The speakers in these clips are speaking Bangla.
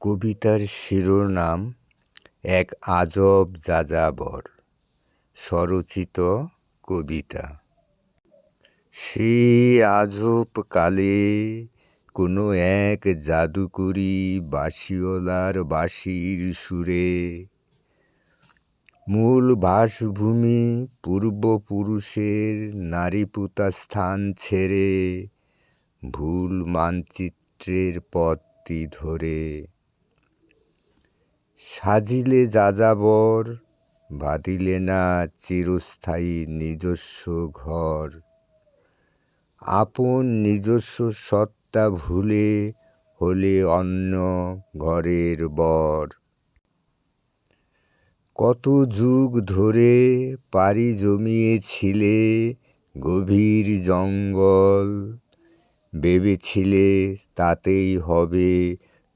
কবিতার শিরোনাম এক আজব যাযাবর। স্বরচিত কবিতা। সেই আজব কালে কোনো এক জাদুকরী বাঁশিওয়ালার বাঁশির সুরে মূল বাসভূমি পূর্বপুরুষের নারীপুতা স্থান ছেড়ে ভুল মানচিত্রের পথটি ধরে সাজিলে যাযাবর, বাঁধিলে না চিরস্থায়ী নিজস্ব ঘর। আপন নিজস্ব সত্তা ভুলে হলে অন্য ঘরের বর। কত যুগ ধরে পাড়ি জমিয়েছিলে গভীর জঙ্গল, ভেবেছিলে তাতেই হবে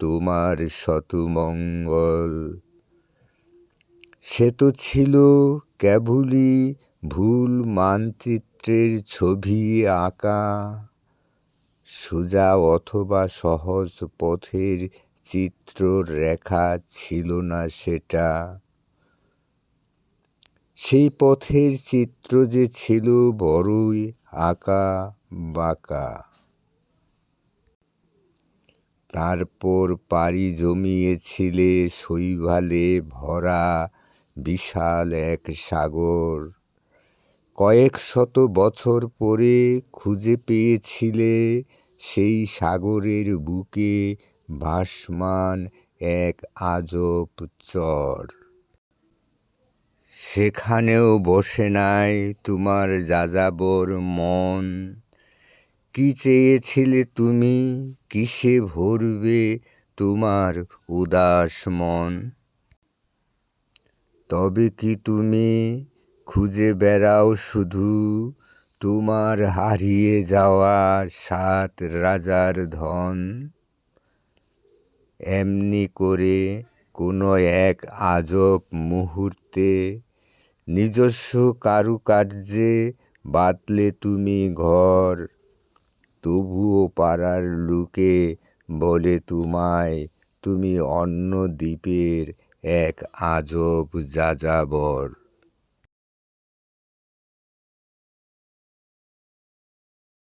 তোমার শতমঙ্গল। সে তো ছিল কেবলই ভুল মানচিত্রের ছবি আঁকা, সোজা অথবা সহজ পথের চিত্ররেখা ছিল না সেটা। সেই পথের চিত্র যে ছিল বড়ই আঁকা বাঁকা। তারপর পাড়ি জমিয়েছিলে শৈবালে ভরা বিশাল এক সাগর। কয়েক শত বছর পরে খুঁজে পেয়েছিলে সেই সাগরের বুকে ভাসমান এক আজব চর। সেখানেও বসে নাই তোমার যাযাবর মন। কি চেয়েছিলে তুমি, কিসে ভরবে তোমার উদাস মন? তবে কি তুমি খুঁজে বেড়াও শুধু তোমার হারিয়ে যাওয়া 7 রাজার ধন? এমনি করে কোনো এক আজব মুহূর্তে নিজস্ব কারুকার্যে বাঁধলে তুমি ঘর। তবুও পাড়ার লোকে বলে তোমায় তুমি অন্য দ্বীপের এক আজব যাযাবর।